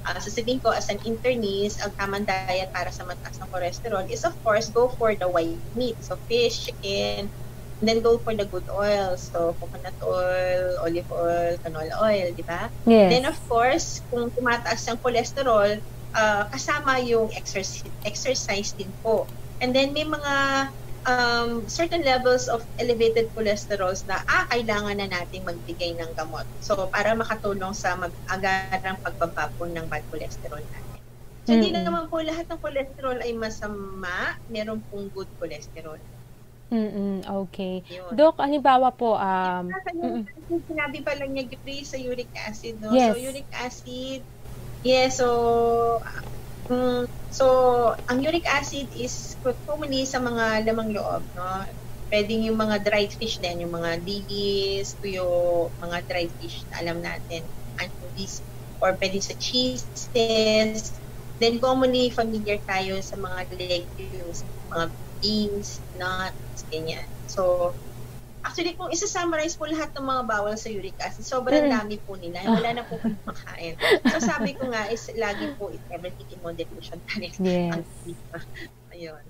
S4: sasabihin ko, as an internist, ang tamang diet para sa mataas ng cholesterol is, of course, go for the white meat. So, fish, chicken, and then go for the good oils. So, coconut oil, olive oil, canola oil, di ba?
S3: Yes.
S4: Then, of course, kung tumataas ang cholesterol, kasama yung exercise din po. And then, may mga certain levels of elevated cholesterols na kailangan na nating magbigay ng gamot. So, para makatulong sa mag-agarang pagbaba po ng bad cholesterol natin. So, hindi na naman po lahat ng cholesterol ay masama. Meron pong good cholesterol.
S3: Okay.
S4: Yun.
S3: Doc, halimbawa po,
S4: sinabi pa lang niya, Grace, sa uric acid, no?
S3: Yes.
S4: So, uric acid, so, ang uric acid is commonly sa mga lamang loob, no? Pwedeng yung mga dried fish din, yung mga dilis, tuyo, mga dried fish na alam natin, anchovies, or pwede sa cheeses. Then, commonly familiar tayo sa mga legumes, mga beans, nuts, ganyan. So, actually, kung isa-summarize po lahat ng mga bawal sa uric acid, sobrang dami po nila. Wala na po makain. So, sabi ko nga, is lagi po everything in moderation.
S3: Yes.
S4: Ayun.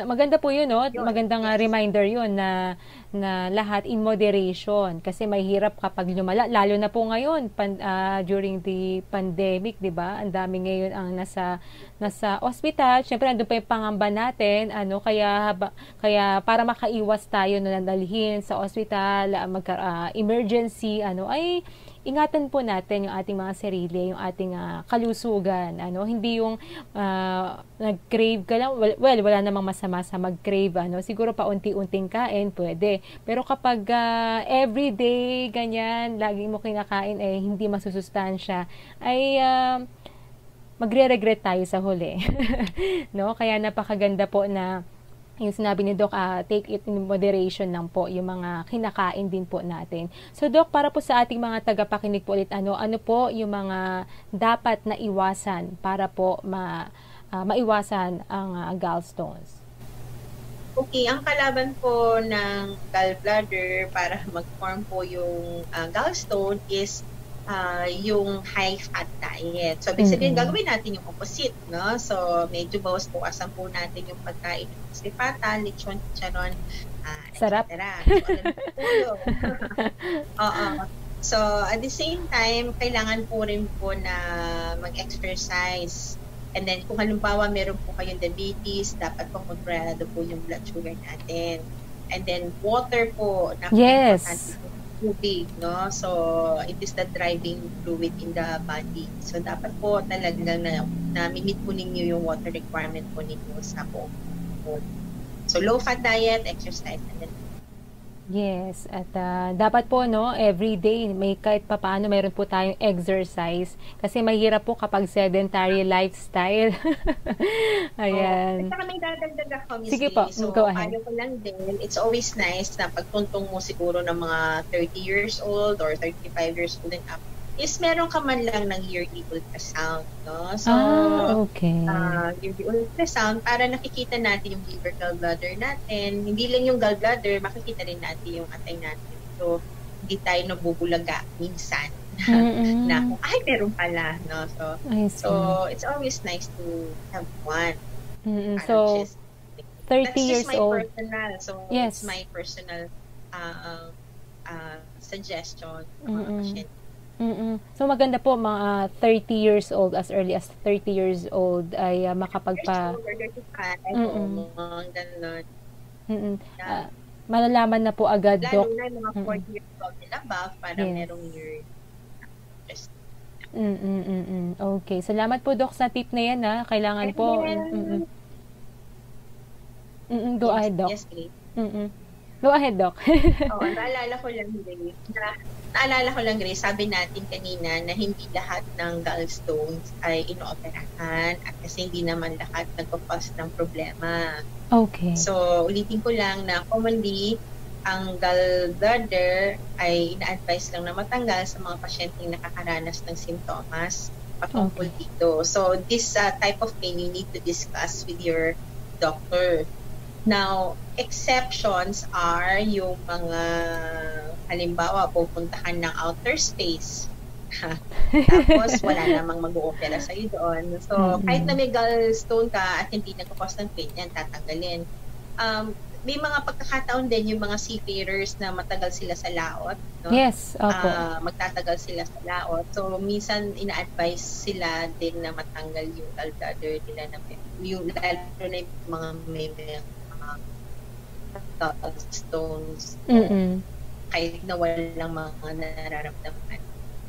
S3: Maganda po yun, no? Magandang reminder yun na lahat in moderation. Kasi may hirap kapag lumala. Lalo na po ngayon, during the pandemic, di ba? Ang dami ngayon ang nasa ospital. Siyempre, andun pa yung pangamba natin. Kaya para makaiwas tayo na nadalhin sa ospital, emergency, ay ingatan po natin yung ating mga sarili, yung ating kalusugan. Hindi yung nag-crave ka lang. Well, wala namang masama sa mag-crave. Siguro pa unti-unting kain, pwede. Pero kapag everyday, ganyan, lagi mo kinakain, hindi masusustansya, ay magre-regret tayo sa huli. No? Kaya napakaganda po na yung sinabi ni Doc, take it in moderation lang po, yung mga kinakain din po natin. So Doc, para po sa ating mga tagapakinig po ulit, ano po yung mga dapat na iwasan para po maiwasan ang gallstones?
S4: Okay, ang kalaban po ng gallbladder para mag-form po yung gallstone is yung high-fat diet. So, basically, gagawin natin yung opposite, no? So, medyo bawas-bawasan po natin yung pagkain ng sipata, lechon, chicharon,
S3: sarap.
S4: Oo. So, at the same time, kailangan po rin po na mag-exercise. And then, kung halimbawa meron po kayong diabetes, dapat po kontrolado po yung blood sugar natin. And then, water po,
S3: yes.
S4: Tubig, no? So, it is the driving fluid in the body. So, dapat po talagang na meet po ninyo yung water requirement po ninyo sa buong. So, low-fat diet, exercise, and then
S3: yes, at dapat po every day may kahit papaano meron po tayong exercise kasi mahirap po kapag sedentary lifestyle. Ayan.
S4: At saka may dadagdag ako, Miss
S3: Sige po,
S4: so,
S3: go ahead.
S4: paano ko lang din, it's always nice na pagtuntong mo siguro ng mga 30 years old or 35 years old and up, is meron ka man lang ng yearly ultrasound, no? So,
S3: okay.
S4: Yearly ultrasound, para nakikita natin yung liver gallbladder natin. Hindi lang yung gallbladder, makikita rin natin yung atay natin. So, hindi tayo nabubulaga minsan. Na, meron pala, no? So, it's always nice to have one.
S3: So, 30 years old.
S4: That's just my personal. So,
S3: yes.
S4: It's my personal suggestion to mga pasyente.
S3: So maganda po mga 30 years old, as early as 30 years old ay malalaman na po agad,
S4: Dok.
S3: Lalo
S4: na mga 40 years old and above para merong year.
S3: Okay, salamat po, Dok, sa tip na yan, ha. Kailangan po. Go ahead, Doc.
S4: Yes, please.
S3: Go ahead, Doc.
S4: Naalala ko lang, Grace, sabi natin kanina na hindi lahat ng gallstones ay inooperahan at kasi hindi naman lahat nagpo-cause ng problema.
S3: Okay.
S4: So, ulitin ko lang na commonly, ang gallbladder ay ina-advise lang na matanggal sa mga pasyenteng nakakaranas ng simptomas patungkol dito. So, this type of pain you need to discuss with your doctor. Now, exceptions are yung mga halimbawa pupuntahan ng outer space. Tapos wala namang mag-o-opera sa'yo doon. So, kahit na may gallstone ka at hindi nagkakos ng pain, yan tatanggalin. May mga pagkakataon din yung mga seafarers na matagal sila sa laot. No?
S3: Yes, opo.
S4: Magtatagal sila sa laot. So, minsan ina-advise sila din na matanggal yung gallbladder nila na yung lalo na yung mga may gallstones. Kahit na walang mga nararamdaman.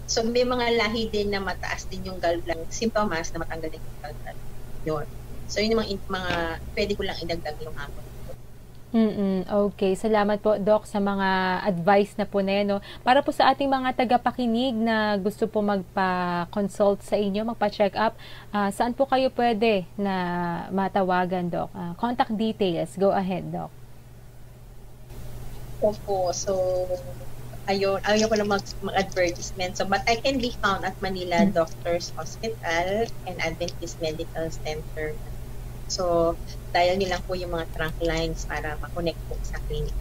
S4: So, may mga lahi din na mataas din yung gallbladder symptoms na matanggal din yung gallbladder. Yun. So, yun yung mga pwede ko lang idagdag yung hapon.
S3: Okay. Salamat po, Doc, sa mga advice na po na yan. No? Para po sa ating mga tagapakinig na gusto po magpa-consult sa inyo, magpa-check up, saan po kayo pwede na matawagan, Doc? Contact details. Go ahead, Doc.
S4: Opo. So, ayaw ko lang mag-advertisement. So, but I can be found at Manila Doctors Hospital and Adventist Medical Center. So, dial niyo lang po yung mga trunk lines para ma-connect po sa clinic.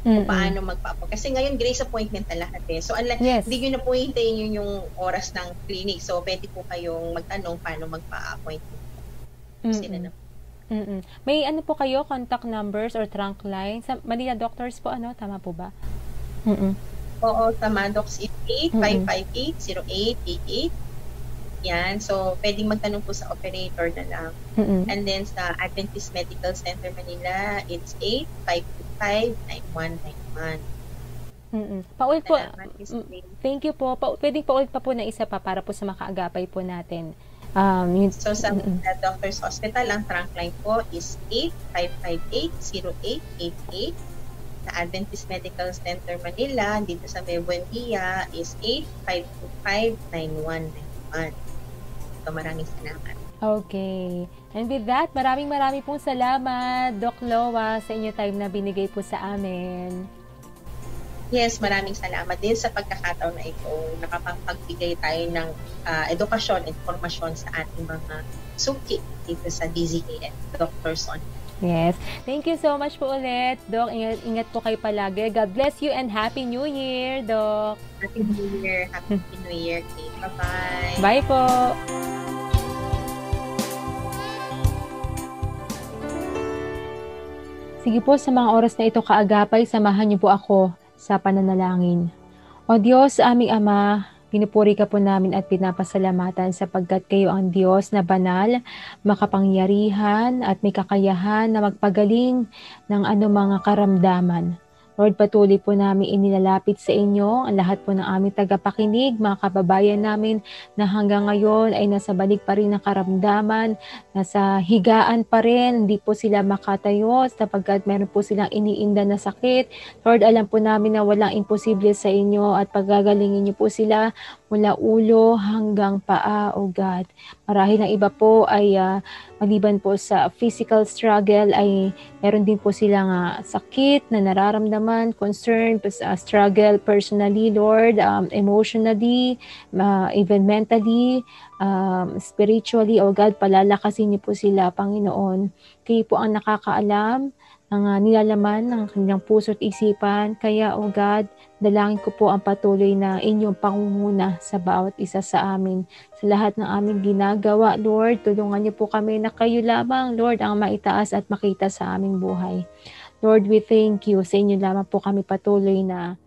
S4: Kung paano magpa-appoint. Kasi ngayon, Grace, appointment na lahat eh. So, hindi nyo na po hintayin yung oras ng clinic. So, pwede po kayong magtanong paano magpa-appoint.
S3: May ano po kayo, contact numbers or trunk lines? Sa Manila Doctors po, tama po ba?
S4: Oo, tama. Docs is 8558-0888. Yan. So, pwedeng magtanong po sa operator na lang. And then sa Adventist Medical Center Manila, it's 8525-9191.
S3: Paulit po. Thank you po. Pwedeng paulit pa po na isa pa para po sa makaagapay po natin.
S4: So, sa Doctors Hospital, ang trunk line po is 8558-0888. Sa Adventist Medical Center Manila, dito sa May Buendia, is 8525-9191. So, maraming salamat.
S3: Okay. And with that, maraming pong salamat, Doc Loa, sa inyo time na binigay po sa amin.
S4: Yes, maraming salamat din sa pagkakataon na ito. Nakapagbigay tayo ng edukasyon, informasyon sa ating mga suki dito sa DZAS, Doctors on.
S3: Yes. Thank you so much po ulit, Doc. Ingat po kayo palagi. God bless you and Happy New Year, Doc.
S4: Happy New Year. Happy New Year, Kate. Bye-bye.
S3: Bye po. Sige po, sa mga oras na ito kaagapay, samahan niyo po ako sa pananalangin. O Diyos, aming Ama, pinupuri ka po namin at pinapasalamatan sapagkat kayo ang Diyos na banal, makapangyarihan at may kakayahan na magpagaling ng anumang karamdaman. Lord, patuloy po namin inilalapit sa inyo ang lahat po ng aming tagapakinig, mga kababayan namin na hanggang ngayon ay nasa balik pa rin ng karamdaman, nasa higaan pa rin, hindi po sila makatayo sapagkat meron po silang iniinda na sakit. Lord, alam po namin na walang imposible sa inyo at pagagalingin niyo po sila mula ulo hanggang paa, O God. Marahil ng iba po ay maliban po sa physical struggle ay meron din po silang sakit na nararamdaman, concern, struggle personally, Lord, emotionally, even mentally, spiritually. O God, palalakasin niyo po sila, Panginoon. Kayo po ang nakakaalam ng nilalaman ng kanilang puso at isipan. Kaya, O God, dalangin ko po ang patuloy na inyong pangunguna sa bawat isa sa amin. Sa lahat ng aming ginagawa, Lord, tulungan niyo po kami na kayo lamang, Lord, ang maitaas at makita sa aming buhay. Lord, we thank you. Sa inyo lamang po kami patuloy na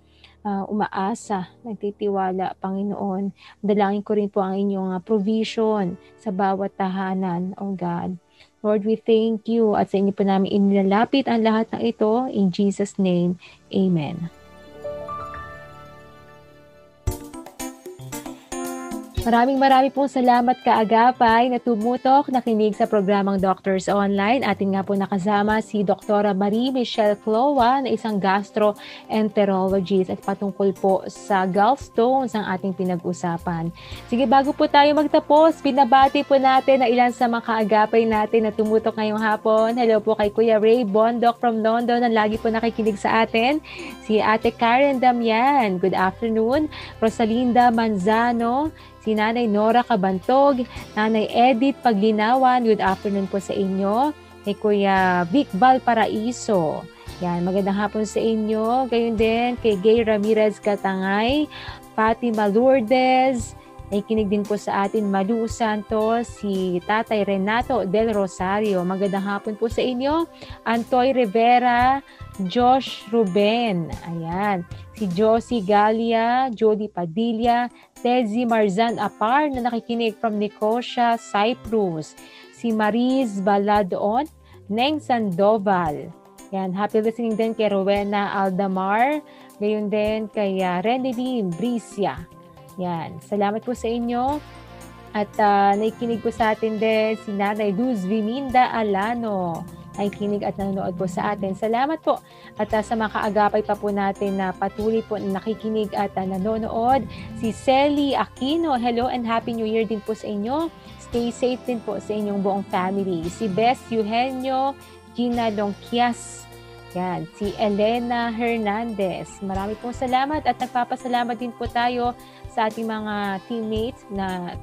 S3: umaasa, nagtitiwala, Panginoon. Dalangin ko rin po ang inyong provision sa bawat tahanan, O God. Lord, we thank you at sa inyo po namin inilalapit ang lahat ng ito. In Jesus' name, Amen. Maraming pong salamat kaagapay na tumutok, nakinig sa programang Doctors Online. Atin nga po nakasama si Dr. Marie Michelle Cloa na isang gastroenterologist at patungkol po sa gallstones ang ating pinag-usapan. Sige, bago po tayo magtapos, binabati po natin na ilan sa mga kaagapay natin na tumutok ngayong hapon. Hello po kay Kuya Ray Bondoc from London na lagi po nakikinig sa atin. Si Ate Karen Damian, good afternoon. Rosalinda Manzano, si Nanay Nora Cabantog, Nanay Edith Paglinawan, good afternoon po sa inyo. Kay Kuya Vic Valparaiso, yan, magandang hapon sa inyo. Gayon din kay Gay Ramirez Katangay, Fatima Lourdes, nakikinig din po sa atin Malu Santos, si Tatay Renato Del Rosario, magandang hapon po sa inyo. Antoy Rivera, Josh Ruben, ayan, si Josie Galia, Jody Padilla, Tezi Marzan Apar na nakikinig from Nicosia, Cyprus. Si Mariz Baladon, Neng Sandoval. Yan, happy listening din kay Rowena Aldamar. Gayon din kay Renelyn Bricia. Yan, salamat po sa inyo. At nakikinig po sa atin din si Nanay Luz Viminda Alano. Nakikinig at nanonood po sa atin. Salamat po. At sa mga kaagapay pa po natin na patuloy po nakikinig at nanonood. Si Selly Aquino, hello and Happy New Year din po sa inyo. Stay safe din po sa inyong buong family. Si Bess Eugenio Gina Longkias. Yan. Si Elena Hernandez. Marami pong salamat at nagpapasalamat din po tayo sa ating mga teammates na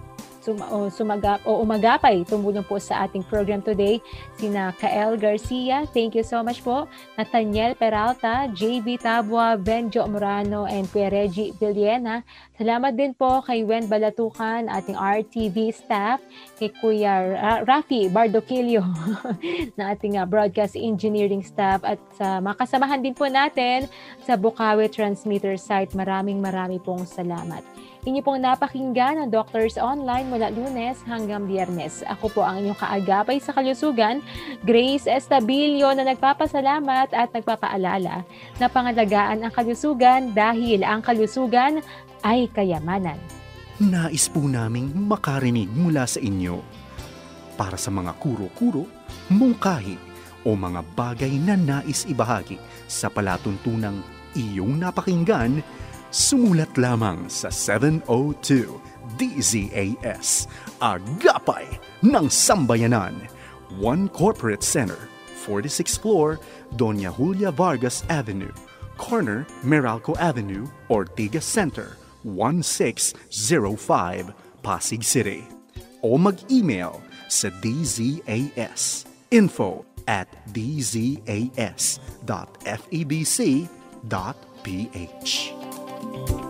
S3: umagapay tumulong po sa ating program today. Sina Kael Garcia, thank you so much po. Nathaniel Peralta, JB Tabua, Benjo Morano, and Kuya Reggie Villena. Salamat din po kay Wen Balatukan, ating RTV staff, kay Kuya Rafi Bardoquillo na ating broadcast engineering staff, at sa mga kasamahan din po natin sa Bukawi Transmitter site. Marami pong salamat. Inyo pong napakinggan ang Doctors Online mula Lunes hanggang Biyernes. Ako po ang inyong kaagapay sa kalusugan, Grace Estabilio, na nagpapasalamat at nagpapaalala na pangalagaan ang kalusugan dahil ang kalusugan ay kayamanan.
S1: Nais po naming makarinig mula sa inyo. Para sa mga kuro-kuro, mungkahi o mga bagay na nais ibahagi sa palatuntunang iyong napakinggan, sumulat lamang sa 702 DZAS, Agapay ng Sambayanan, 1 Corporate Center, 46th floor, Doña Julia Vargas Avenue, corner Meralco Avenue, Ortigas Center, 1605, Pasig City. O mag-email sa dzas info dzas.febc.ph.